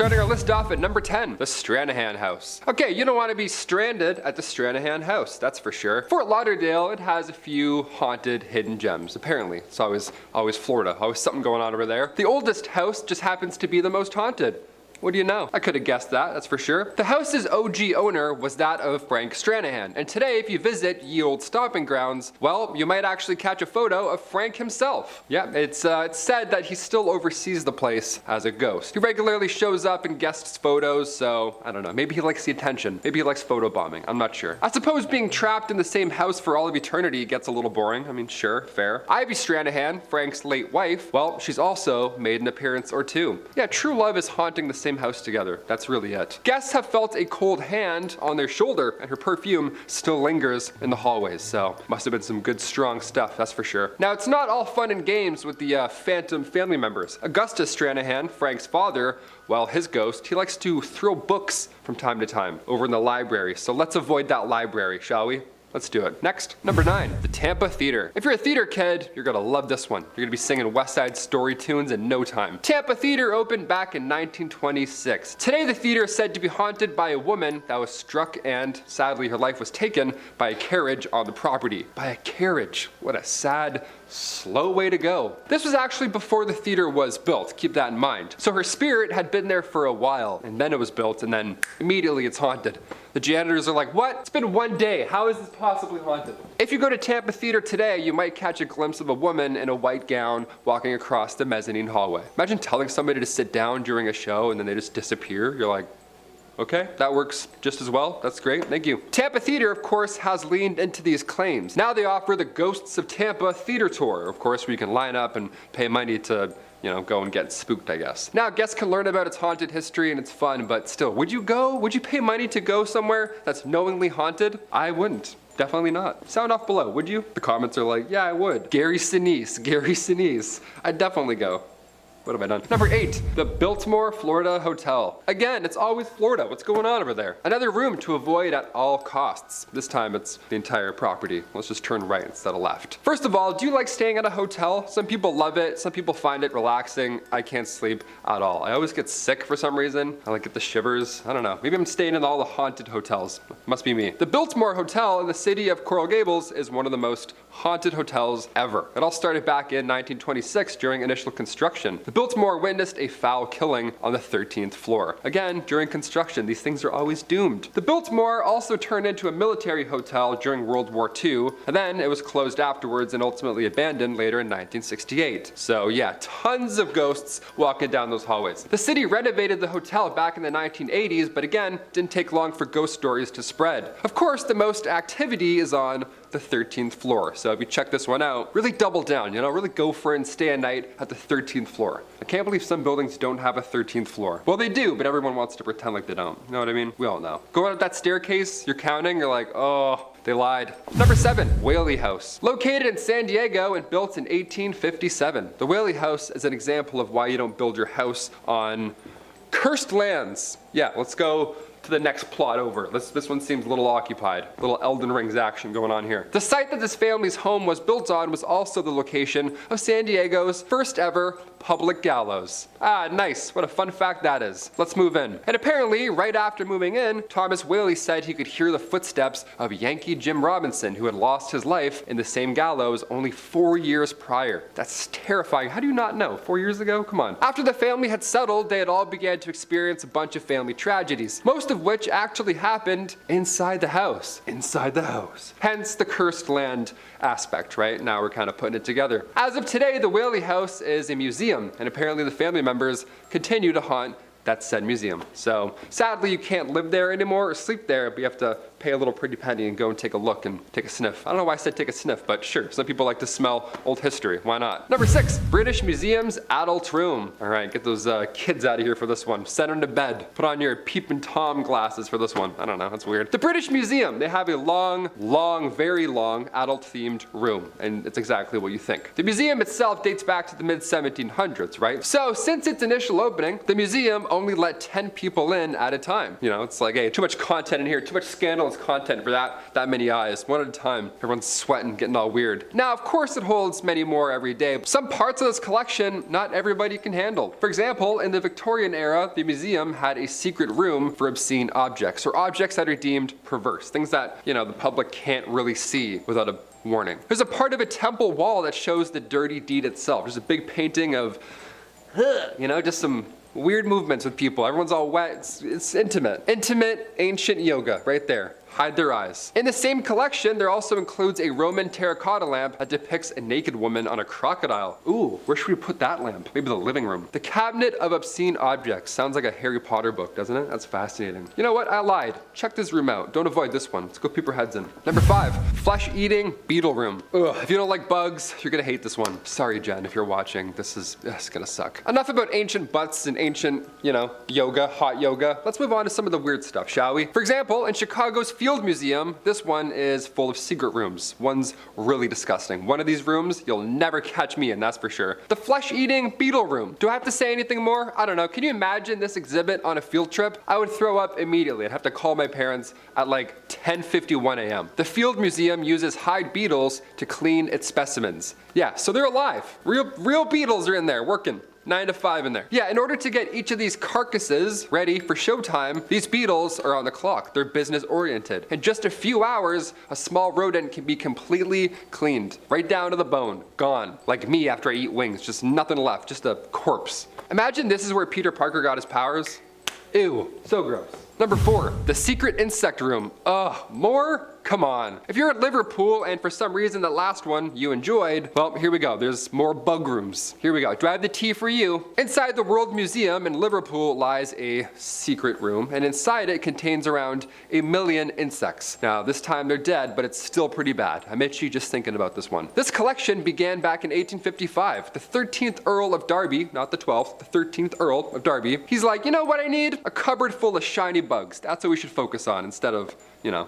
Starting our list off at number 10, the Stranahan House. Okay, you don't want to be stranded at the Stranahan House, that's for sure. Fort Lauderdale, it has a few haunted hidden gems, apparently. It's always Florida, always something going on over there. The oldest house just happens to be the most haunted. What do you know? I could have guessed that, that's for sure. The house's OG owner was that of Frank Stranahan, and today if you visit ye old stomping grounds, well, you might actually catch a photo of Frank himself. Yeah, it's said that he still oversees the place as a ghost. He regularly shows up in guests' photos, so I don't know, maybe he likes the attention. Maybe he likes photo bombing, I'm not sure. I suppose being trapped in the same house for all of eternity gets a little boring. I mean, sure, fair. Ivy Stranahan, Frank's late wife, well, she's also made an appearance or two. Yeah, true love is haunting the same house together. That's really it. Guests have felt a cold hand on their shoulder, and her perfume still lingers in the hallways, so must have been some good strong stuff, that's for sure. Now, it's not all fun and games with the phantom family members. Augustus Stranahan, Frank's father, well, his ghost, he likes to throw books from time to time over in the library, so let's avoid that library, shall we? Let's do it. Next, number 9, the Tampa Theater. If you're a theater kid, you're gonna love this one. You're gonna be singing West Side Story tunes in no time. Tampa Theater opened back in 1926. Today, the theater is said to be haunted by a woman that was struck and, sadly, her life was taken by a carriage on the property. By a carriage. What a sad, slow way to go. This was actually before the theater was built, keep that in mind. So her spirit had been there for a while, and then it was built, and then immediately it's haunted. The janitors are like, what? It's been one day, how is this possibly haunted? If you go to Tampa Theater today, you might catch a glimpse of a woman in a white gown walking across the mezzanine hallway. Imagine telling somebody to sit down during a show and then they just disappear. You're like, okay, that works just as well. That's great, thank you. Tampa Theater, of course, has leaned into these claims. Now they offer the Ghosts of Tampa Theater Tour, of course, where you can line up and pay money to, you know, go and get spooked, I guess. Now, guests can learn about its haunted history and it's fun, but still, would you go? Would you pay money to go somewhere that's knowingly haunted? I wouldn't. Definitely not. Sound off below, would you? The comments are like, yeah, I would. Gary Sinise. I'd definitely go. What have I done? Number 8, the Biltmore, Florida Hotel. Again, it's always Florida. What's going on over there? Another room to avoid at all costs. This time it's the entire property. Let's just turn right instead of left. First of all, do you like staying at a hotel? Some people love it. Some people find it relaxing. I can't sleep at all. I always get sick for some reason. I like get the shivers. I don't know. Maybe I'm staying in all the haunted hotels. Must be me. The Biltmore Hotel in the city of Coral Gables is one of the most haunted hotels ever. It all started back in 1926 during initial construction. The Biltmore witnessed a foul killing on the 13th floor. Again, during construction, these things are always doomed. The Biltmore also turned into a military hotel during World War II, and then it was closed afterwards and ultimately abandoned later in 1968. So yeah, tons of ghosts walking down those hallways. The city renovated the hotel back in the 1980s, but again, didn't take long for ghost stories to spread. Of course, the most activity is on the 13th floor. So if you check this one out, really double down, you know, really go for it and stay a night at the 13th floor. I can't believe some buildings don't have a 13th floor. Well, they do, but everyone wants to pretend like they don't. You know what I mean? We all know. Going up that staircase, you're counting, you're like, oh, they lied. Number 7, Whaley House. Located in San Diego and built in 1857. The Whaley House is an example of why you don't build your house on cursed lands. Yeah, let's go to the next plot over. This one seems a little occupied. A little Elden Rings action going on here. The site that this family's home was built on was also the location of San Diego's first ever public gallows. Ah, nice. What a fun fact that is. Let's move in. And apparently, right after moving in, Thomas Whaley said he could hear the footsteps of Yankee Jim Robinson, who had lost his life in the same gallows only 4 years prior. That's terrifying. How do you not know? 4 years ago? Come on. After the family had settled, they had all began to experience a bunch of family tragedies, most of which actually happened inside the house. Inside the house. Hence the cursed land aspect, right? Now we're kind of putting it together. As of today, the Whaley House is a museum, and apparently the family members continue to haunt that said museum. So sadly, you can't live there anymore or sleep there, but you have to pay a little pretty penny and go and take a look and take a sniff. I don't know why I said take a sniff, but sure, some people like to smell old history. Why not? Number 6, British Museum's adult room. All right, get those kids out of here for this one. Send them to bed. Put on your Peep and Tom glasses for this one. I don't know, that's weird. The British Museum, they have a long, very long adult-themed room, and it's exactly what you think. The museum itself dates back to the mid-1700s, right? So since its initial opening, the museum only let 10 people in at a time. You know, it's like, hey, too much content in here, too much scandal much content for that many eyes, one at a time. Everyone's sweating, getting all weird. Now, of course, it holds many more every day. Some parts of this collection, not everybody can handle. For example, in the Victorian era, the museum had a secret room for obscene objects, or objects that are deemed perverse, things that, the public can't really see without a warning. There's a part of a temple wall that shows the dirty deed itself. There's a big painting of, just some weird movements with people. Everyone's all wet. It's intimate. Intimate ancient yoga right there. Hide their eyes. In the same collection, there also includes a Roman terracotta lamp that depicts a naked woman on a crocodile. Ooh, where should we put that lamp? Maybe the living room. The Cabinet of Obscene Objects. Sounds like a Harry Potter book, doesn't it? That's fascinating. You know what? I lied. Check this room out. Don't avoid this one. Let's go peep our heads in. Number 5, flesh-eating beetle room. Ugh, if you don't like bugs, you're gonna hate this one. Sorry, Jen, if you're watching. This is gonna suck. Enough about ancient butts and ancient, yoga, hot yoga. Let's move on to some of the weird stuff, shall we? For example, in Chicago's Field Museum, this one is full of secret rooms. One's really disgusting. One of these rooms, you'll never catch me in, that's for sure. The flesh-eating beetle room. Do I have to say anything more? I don't know. Can you imagine this exhibit on a field trip? I would throw up immediately. I'd have to call my parents at like 10:51 a.m. The Field Museum uses hide beetles to clean its specimens. Yeah, so they're alive. Real beetles are in there working. 9 to 5 in there. Yeah, in order to get each of these carcasses ready for showtime, these beetles are on the clock. They're business oriented. In just a few hours, a small rodent can be completely cleaned, right down to the bone, gone. Like me after I eat wings, just nothing left, just a corpse. Imagine this is where Peter Parker got his powers. Ew, so gross. Number 4, the secret insect room. Ugh, more? Come on. If you're at Liverpool and for some reason that last one you enjoyed, well, here we go. There's more bug rooms. Here we go. Do I have the tea for you? Inside the World Museum in Liverpool lies a secret room, and inside it contains around 1 million insects. Now, this time they're dead, but it's still pretty bad. I'm itchy just thinking about this one. This collection began back in 1855. The 13th Earl of Derby, not the 12th, the 13th Earl of Derby, he's like, you know what I need? A cupboard full of shiny bugs. That's what we should focus on instead of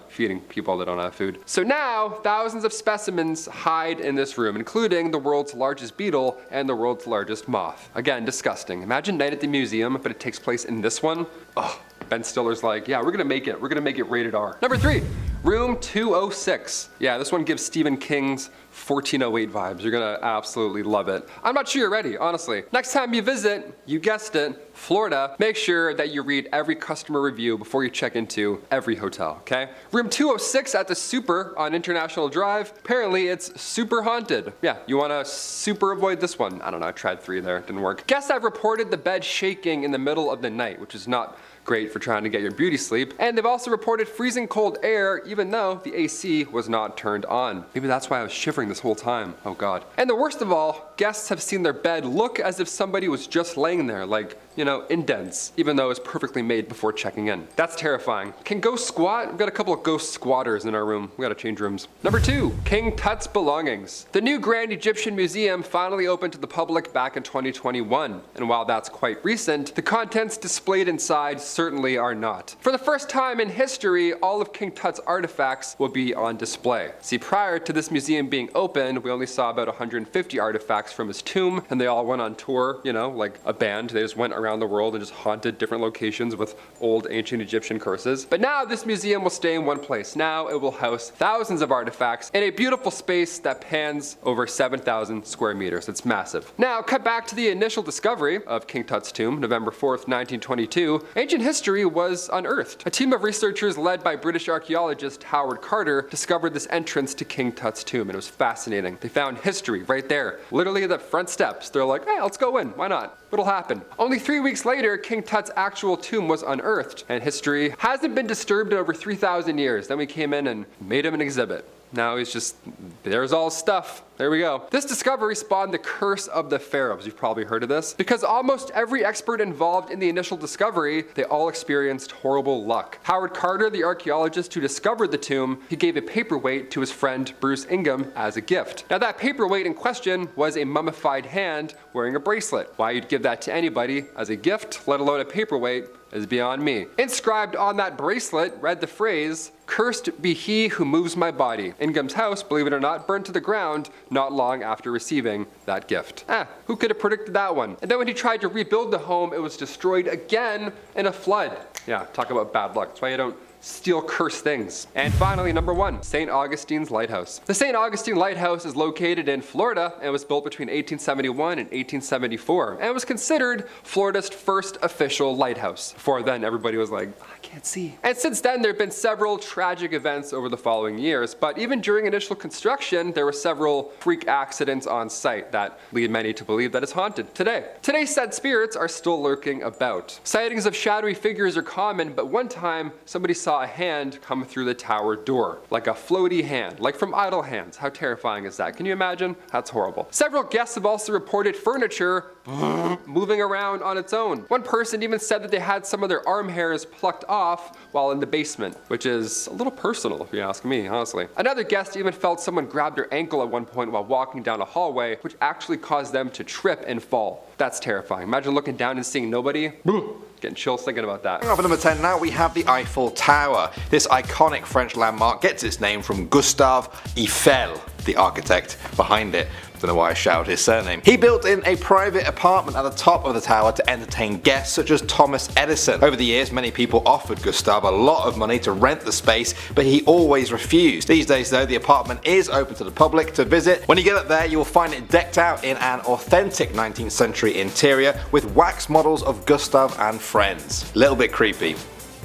feeding people that don't have food. So now, thousands of specimens hide in this room, including the world's largest beetle and the world's largest moth. Again, disgusting. Imagine Night at the Museum, but it takes place in this one. Ugh. Ben Stiller's like, yeah, we're gonna make it rated R. Number 3, room 206. Yeah, this one gives Stephen King's 1408 vibes. You're gonna absolutely love it. I'm not sure you're ready, honestly. Next time you visit, you guessed it, Florida, make sure that you read every customer review before you check into every hotel, okay? Room 206 at the Super on International Drive, apparently it's super haunted. Yeah, you wanna super avoid this one. I don't know, I tried 3 there, didn't work. Guests have reported the bed shaking in the middle of the night, which is not great for trying to get your beauty sleep. And they've also reported freezing cold air even though the AC was not turned on. Maybe that's why I was shivering this whole time. Oh God. And the worst of all, guests have seen their bed look as if somebody was just laying there, like, indents, even though it was perfectly made before checking in. That's terrifying. Can ghosts squat? We've got a couple of ghost squatters in our room. We gotta change rooms. Number 2, King Tut's belongings. The new Grand Egyptian Museum finally opened to the public back in 2021. And while that's quite recent, the contents displayed inside certainly are not. For the first time in history, all of King Tut's artifacts will be on display. See, prior to this museum being opened, we only saw about 150 artifacts from his tomb, and they all went on tour, like a band. They just went around the world and just haunted different locations with old ancient Egyptian curses. But now this museum will stay in one place. Now it will house thousands of artifacts in a beautiful space that pans over 7,000 square meters. It's massive. Now, cut back to the initial discovery of King Tut's tomb, November 4th, 1922. Ancient history was unearthed. A team of researchers led by British archaeologist Howard Carter discovered this entrance to King Tut's tomb, and it was fascinating. They found history right there, literally at the front steps. They're like, hey, let's go in. Why not? It'll happen. Only 3 weeks later, King Tut's actual tomb was unearthed, and history hasn't been disturbed in over 3,000 years. Then we came in and made him an exhibit. Now he's just, there's all stuff. There we go. This discovery spawned the curse of the pharaohs. You've probably heard of this. Because almost every expert involved in the initial discovery, they all experienced horrible luck. Howard Carter, the archaeologist who discovered the tomb, he gave a paperweight to his friend Bruce Ingham as a gift. Now that paperweight in question was a mummified hand wearing a bracelet. Why you'd give that to anybody as a gift, let alone a paperweight, is beyond me. Inscribed on that bracelet read the phrase, "Cursed be he who moves my body." Ingham's house, believe it or not, burned to the ground not long after receiving that gift. Who could have predicted that one? And then when he tried to rebuild the home, it was destroyed again in a flood. Yeah, talk about bad luck. That's why you don't steal cursed things. And finally, number 1, St. Augustine's Lighthouse. The St. Augustine Lighthouse is located in Florida and was built between 1871 and 1874, and it was considered Florida's first official lighthouse. Before then, everybody was like, I can't see. And since then, there have been several tragic events over the following years, but even during initial construction, there were several freak accidents on site that lead many to believe that it's haunted today. Today, said spirits are still lurking about. Sightings of shadowy figures are common, but one time, somebody saw a hand come through the tower door, like a floaty hand, like from Idle Hands. How terrifying is that? Can you imagine? That's horrible. Several guests have also reported furniture moving around on its own. One person even said that they had some of their arm hairs plucked off while in the basement, which is a little personal if you ask me, honestly. Another guest even felt someone grab their ankle at one point while walking down a hallway, which actually caused them to trip and fall. That's terrifying. Imagine looking down and seeing nobody. Getting chills thinking about that. Off at number 10 now, we have the Eiffel Tower. This iconic French landmark gets its name from Gustave Eiffel, the architect behind it. Don't know why I shouted his surname. He built in a private apartment at the top of the tower to entertain guests such as Thomas Edison. Over the years, many people offered Gustave a lot of money to rent the space, but he always refused. These days though, the apartment is open to the public to visit. When you get up there, you will find it decked out in an authentic 19th century interior with wax models of Gustave and friends. A little bit creepy,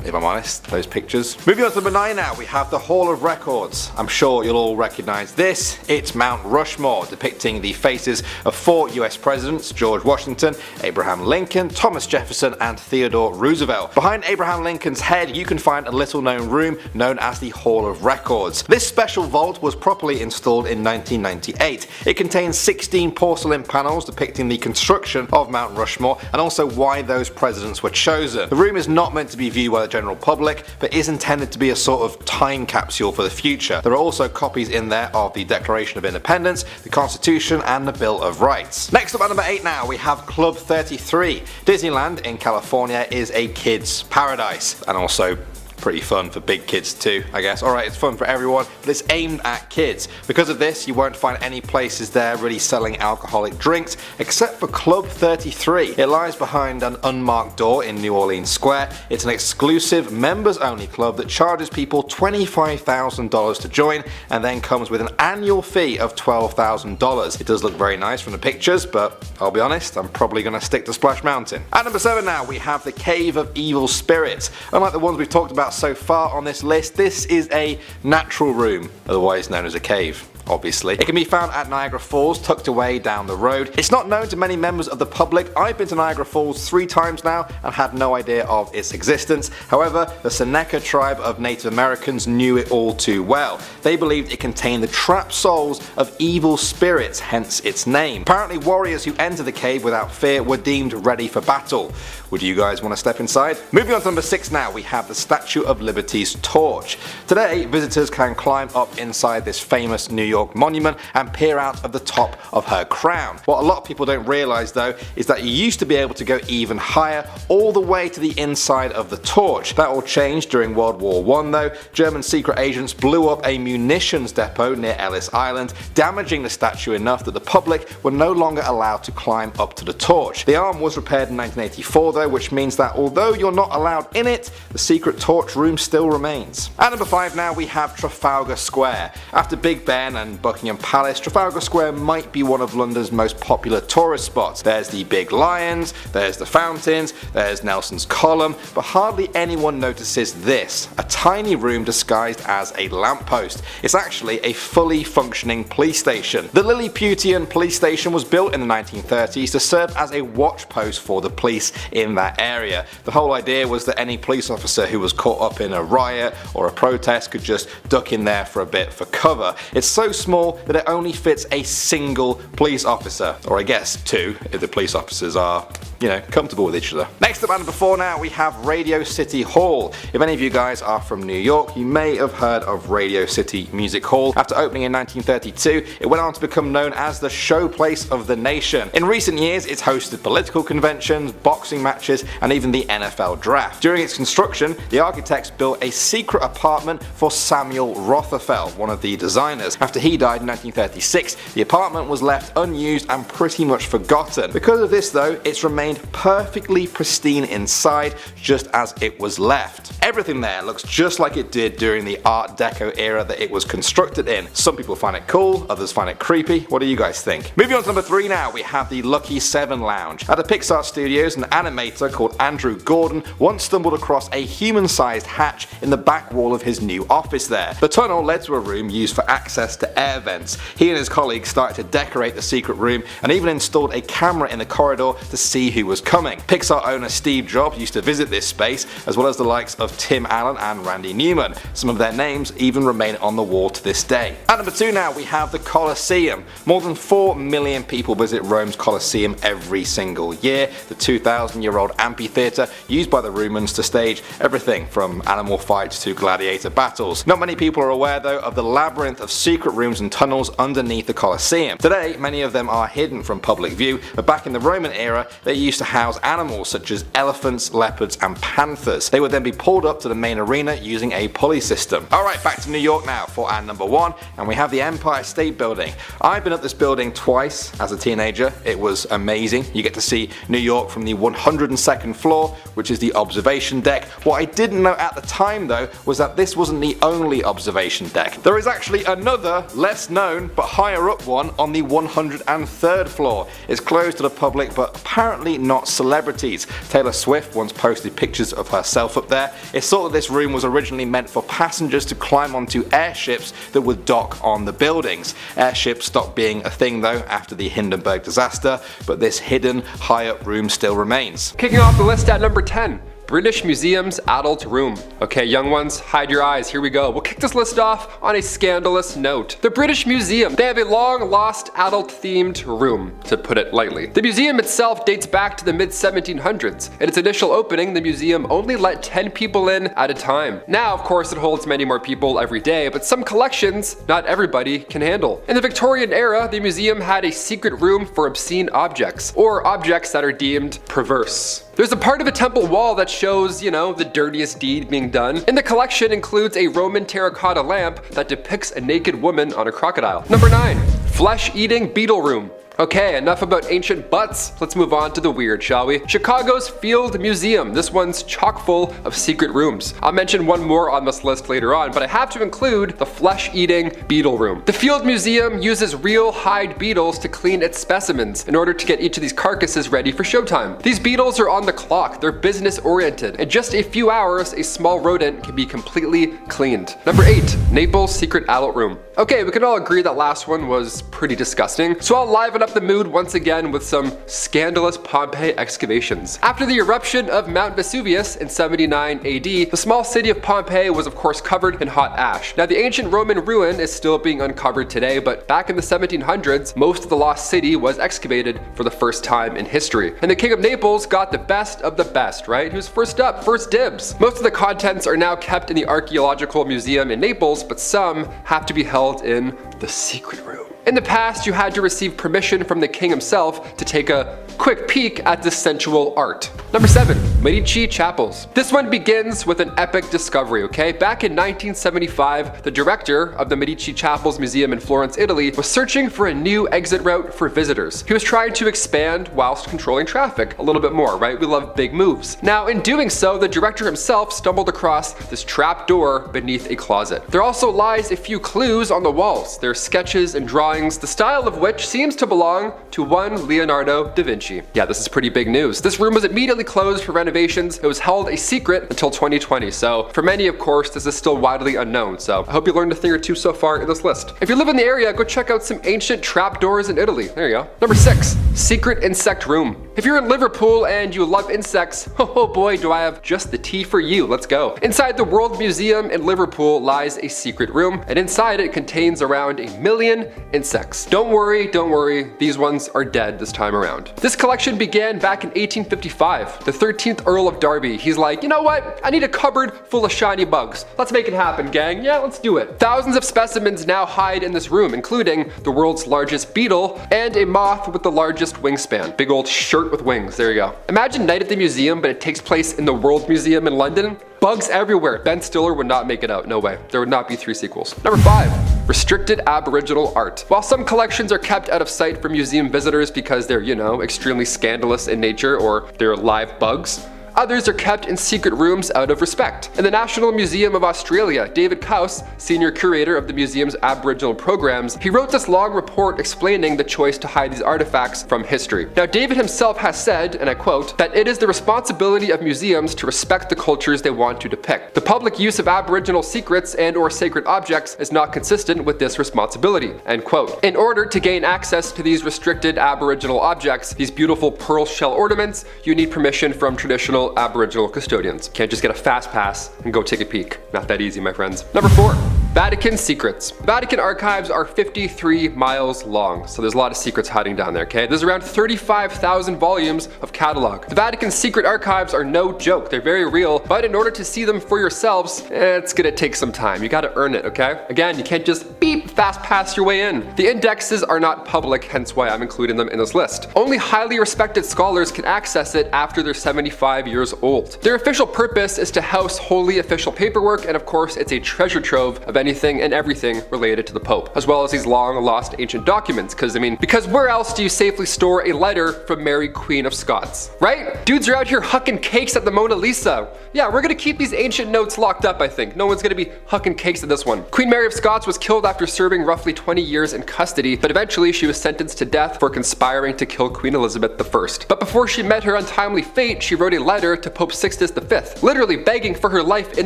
if I'm honest, those pictures. Moving on to number 9 now, we have the Hall of Records. I'm sure you'll all recognise this. It's Mount Rushmore, depicting the faces of 4 US presidents: George Washington, Abraham Lincoln, Thomas Jefferson, and Theodore Roosevelt. Behind Abraham Lincoln's head, you can find a little known room known as the Hall of Records. This special vault was properly installed in 1998. It contains 16 porcelain panels depicting the construction of Mount Rushmore and also why those presidents were chosen. The room is not meant to be viewed by the general public, but is intended to be a sort of time capsule for the future. There are also copies in there of the Declaration of Independence, the Constitution, and the Bill of Rights. Next up at number 8 now, we have Club 33. Disneyland in California is a kid's paradise, and also pretty fun for big kids too, I guess. Alright, it's fun for everyone, but it's aimed at kids. Because of this, you won't find any places there really selling alcoholic drinks, except for Club 33. It lies behind an unmarked door in New Orleans Square. It's an exclusive, members-only club that charges people $25,000 to join, and then comes with an annual fee of $12,000. It does look very nice from the pictures, but I'll be honest, I'm probably going to stick to Splash Mountain. At number 7 now, we have the Cave of Evil Spirits. Unlike the ones we've talked about so far on this list, this is a natural room, otherwise known as a cave. Obviously. It can be found at Niagara Falls, tucked away down the road. It's not known to many members of the public. I've been to Niagara Falls 3 times now and had no idea of its existence. However, the Seneca tribe of Native Americans knew it all too well. They believed it contained the trapped souls of evil spirits, hence its name. Apparently, warriors who entered the cave without fear were deemed ready for battle. Would you guys want to step inside? Moving on to number 6 now, we have the Statue of Liberty's torch. Today, visitors can climb up inside this famous New York monument and peer out of the top of her crown. What a lot of people don't realise though is that you used to be able to go even higher, all the way to the inside of the torch. That all changed during World War I though. German secret agents blew up a munitions depot near Ellis Island, damaging the statue enough that the public were no longer allowed to climb up to the torch. The arm was repaired in 1984 though, which means that although you're not allowed in it, the secret torch room still remains. At number 5 now, we have Trafalgar Square. After Big Ben and Buckingham Palace, Trafalgar Square might be one of London's most popular tourist spots. There's the big lions, there's the fountains, there's Nelson's Column, but hardly anyone notices this, a tiny room disguised as a lamppost. It's actually a fully functioning police station. The Lilliputian police station was built in the 1930s to serve as a watch post for the police in that area. The whole idea was that any police officer who was caught up in a riot or a protest could just duck in there for a bit for cover. It's so small that it only fits a single police officer, or I guess 2 if the police officers are, you know, comfortable with each other. Next up at number 4 now, we have Radio City Hall. If any of you guys are from New York, you may have heard of Radio City Music Hall. After opening in 1932, it went on to become known as the showplace of the nation. In recent years, it's hosted political conventions, boxing matches, and even the NFL draft. During its construction, the architects built a secret apartment for Samuel Rothafel, one of the designers. After he died in 1936, the apartment was left unused and pretty much forgotten. Because of this though, it's remained perfectly pristine inside, just as it was left. Everything there looks just like it did during the Art Deco era that it was constructed in. Some people find it cool, others find it creepy. What do you guys think? Moving on to number 3 now, we have the Lucky 7 Lounge. At the Pixar Studios, an animator called Andrew Gordon once stumbled across a human-sized hatch in the back wall of his new office there. The tunnel led to a room used for access to air vents. He and his colleagues started to decorate the secret room and even installed a camera in the corridor to see who was coming. Pixar owner Steve Jobs used to visit this space, as well as the likes of Tim Allen and Randy Newman. Some of their names even remain on the wall to this day. At number 2 now, we have the Colosseum. More than 4 million people visit Rome's Colosseum every single year, the 2,000-year-old amphitheatre used by the Romans to stage everything from animal fights to gladiator battles. Not many people are aware though of the labyrinth of secret rooms and tunnels underneath the Colosseum. Today, many of them are hidden from public view, but back in the Roman era, they used to house animals such as elephants, leopards and panthers. They would then be pulled up to the main arena using a pulley system. Alright, back to New York now for our number 1, and we have the Empire State Building. I've been up this building twice as a teenager. It was amazing. You get to see New York from the 102nd floor, which is the observation deck. What I didn't know at the time though was that this wasn't the only observation deck. There is actually another, less known but higher up one on the 103rd floor. It's closed to the public but apparently not celebrities. Taylor Swift once posted pictures of herself up there. It's thought that this room was originally meant for passengers to climb onto airships that would dock on the buildings. Airships stopped being a thing though after the Hindenburg disaster, but this hidden high up room still remains. Kicking off the list at number 10. British Museum's Adult Room. Okay, young ones, hide your eyes, here we go. We'll kick this list off on a scandalous note. The British Museum, they have a long-lost adult-themed room, to put it lightly. The museum itself dates back to the mid-1700s. At its initial opening, the museum only let 10 people in at a time. Now, of course, it holds many more people every day, but some collections, not everybody can handle. In the Victorian era, the museum had a secret room for obscene objects, or objects that are deemed perverse. There's a part of a temple wall that shows, you know, the dirtiest deed being done. And the collection includes a Roman terracotta lamp that depicts a naked woman on a crocodile. Number 9. Flesh-eating beetle room. Okay, enough about ancient butts. Let's move on to the weird, shall we? Chicago's Field Museum. This one's chock full of secret rooms. I'll mention one more on this list later on, but I have to include the flesh-eating beetle room. The Field Museum uses real hide beetles to clean its specimens in order to get each of these carcasses ready for showtime. These beetles are on the clock. They're business-oriented. In just a few hours, a small rodent can be completely cleaned. Number 8. Naples' secret adult room. Okay, we can all agree that last one was pretty disgusting, so I'll liven up the mood once again with some scandalous Pompeii excavations. After the eruption of Mount Vesuvius in 79 AD, the small city of Pompeii was of course covered in hot ash. Now the ancient Roman ruin is still being uncovered today, but back in the 1700s, most of the lost city was excavated for the first time in history. And the King of Naples got the best of the best, right? Who's first up? First dibs. Most of the contents are now kept in the Archaeological Museum in Naples, but some have to be held in the secret room. In the past, you had to receive permission from the king himself to take a quick peek at this sensual art. Number 7. Medici Chapels. This one begins with an epic discovery, okay? Back in 1975, the director of the Medici Chapels Museum in Florence, Italy, was searching for a new exit route for visitors. He was trying to expand whilst controlling traffic a little bit more, right? We love big moves. Now, in doing so, the director himself stumbled across this trap door beneath a closet. There also lies a few clues on the walls. There are sketches and drawings, the style of which seems to belong to one Leonardo da Vinci. Yeah, this is pretty big news. This room was immediately closed for renovations. It was held a secret until 2020, so for many, of course, this is still widely unknown, so I hope you learned a thing or two so far in this list. If you live in the area, go check out some ancient trapdoors in Italy. There you go. Number 6. Secret insect room. If you're in Liverpool and you love insects, oh boy, do I have just the tea for you. Let's go. Inside the World Museum in Liverpool lies a secret room, and inside it contains around 1 million insects. Don't worry, these ones are dead this time around. This collection began back in 1855. The 13th Earl of Derby, he's like, you know what? I need a cupboard full of shiny bugs. Let's make it happen, gang. Yeah, let's do it. Thousands of specimens now hide in this room, including the world's largest beetle and a moth with the largest wingspan. Big old shirt with wings. There you go. Imagine Night at the Museum, but it takes place in the World Museum in London. Bugs everywhere. Ben Stiller would not make it out. No way. There would not be 3 sequels. Number 5. restricted Aboriginal art. While some collections are kept out of sight for museum visitors because they're, extremely scandalous in nature or they're live bugs, others are kept in secret rooms out of respect. In the National Museum of Australia, David Couse, senior curator of the museum's Aboriginal programs, he wrote this long report explaining the choice to hide these artifacts from history. Now, David himself has said, and I quote, that it is the responsibility of museums to respect the cultures they want to depict. The public use of Aboriginal secrets and or sacred objects is not consistent with this responsibility, end quote. In order to gain access to these restricted Aboriginal objects, these beautiful pearl shell ornaments, you need permission from traditional Aboriginal custodians. Can't just get a fast pass and go take a peek. Not that easy, my friends. Number 4. Vatican secrets. Vatican archives are 53 miles long, so there's a lot of secrets hiding down there, okay? There's around 35,000 volumes of catalog. The Vatican's secret archives are no joke. They're very real, but in order to see them for yourselves, it's gonna take some time. You gotta earn it, okay? Again, you can't just fast pass your way in. The indexes are not public, hence why I'm including them in this list. Only highly respected scholars can access it after they're 75 years old. Their official purpose is to house wholly official paperwork, and of course, it's a treasure trove of anything and everything related to the Pope, as well as these long lost ancient documents, because where else do you safely store a letter from Mary Queen of Scots, right? Dudes are out here hucking cakes at the Mona Lisa. Yeah, we're gonna keep these ancient notes locked up, I think. No one's gonna be hucking cakes at this one. Queen Mary of Scots was killed after serving roughly 20 years in custody, but eventually she was sentenced to death for conspiring to kill Queen Elizabeth I. But before she met her untimely fate, she wrote a letter to Pope Sixtus V, literally begging for her life in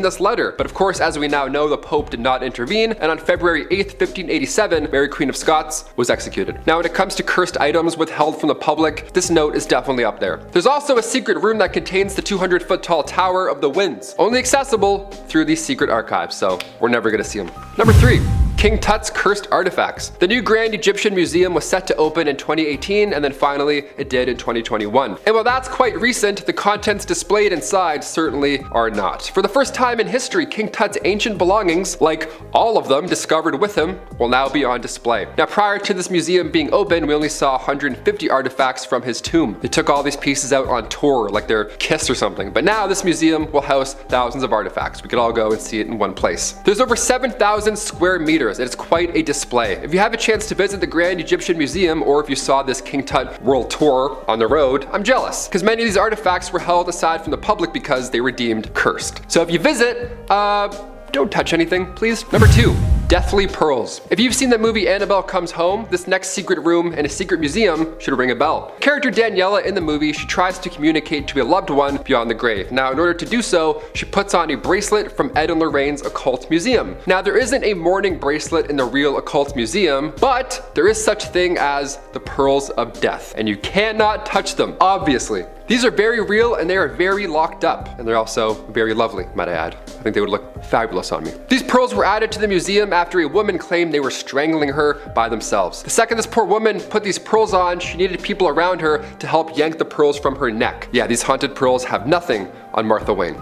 this letter. But of course, as we now know, the Pope did not intervene, and on February 8th, 1587, Mary Queen of Scots was executed. Now, when it comes to cursed items withheld from the public, this note is definitely up there. There's also a secret room that contains the 200-foot tall Tower of the Winds, only accessible through these secret archives, so we're never gonna see them. Number 3. King Tut's cursed artifacts. The new Grand Egyptian Museum was set to open in 2018, and then finally it did in 2021. And while that's quite recent, the contents displayed inside certainly are not. For the first time in history, King Tut's ancient belongings, like all of them discovered with him, will now be on display. Now, prior to this museum being open, we only saw 150 artifacts from his tomb. They took all these pieces out on tour, like their kiss or something. But now this museum will house thousands of artifacts. We could all go and see it in one place. There's over 7,000 square meters. It's quite a display. If you have a chance to visit the Grand Egyptian Museum, or if you saw this King Tut world tour on the road, I'm jealous, because many of these artifacts were held aside from the public because they were deemed cursed. So if you visit, don't touch anything, please. Number 2. Deathly Pearls. If you've seen the movie Annabelle Comes Home, this next secret room in a secret museum should ring a bell. Character Daniela in the movie, she tries to communicate to a loved one beyond the grave. Now, in order to do so, she puts on a bracelet from Ed and Lorraine's Occult Museum. Now, there isn't a mourning bracelet in the real Occult Museum, but there is such thing as the Pearls of Death, and you cannot touch them, obviously. These are very real and they are very locked up, and they're also very lovely, might I add. I think they would look fabulous on me. These pearls were added to the museum after a woman claimed they were strangling her by themselves. The second this poor woman put these pearls on, she needed people around her to help yank the pearls from her neck. Yeah, these haunted pearls have nothing on Martha Wayne.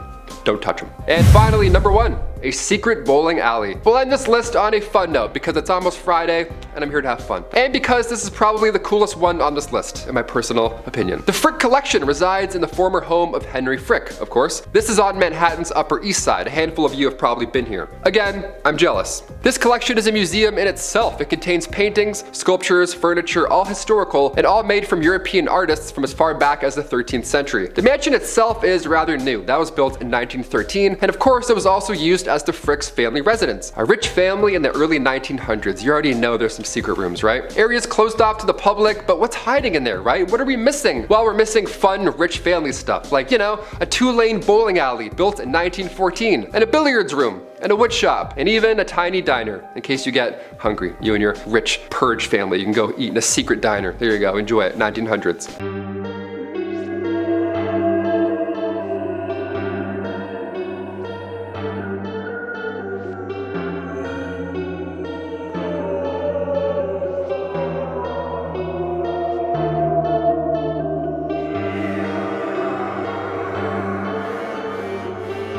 Don't touch them. And finally, number 1, a secret bowling alley. We'll end this list on a fun note because it's almost Friday and I'm here to have fun. And because this is probably the coolest one on this list, in my personal opinion. The Frick Collection resides in the former home of Henry Frick, of course. This is on Manhattan's Upper East Side. A handful of you have probably been here. Again, I'm jealous. This collection is a museum in itself. It contains paintings, sculptures, furniture, all historical, and all made from European artists from as far back as the 13th century. The mansion itself is rather new. That was built in 1913, and of course it was also used as the Frick's family residence. A rich family in the early 1900s. You already know there's some secret rooms, right? Areas closed off to the public, but what's hiding in there, right? What are we missing? Well, we're missing fun, rich family stuff, like, a 2-lane bowling alley built in 1914, and a billiards room, and a wood shop, and even a tiny diner, in case you get hungry. You and your rich purge family, you can go eat in a secret diner. There you go, enjoy it, 1900s.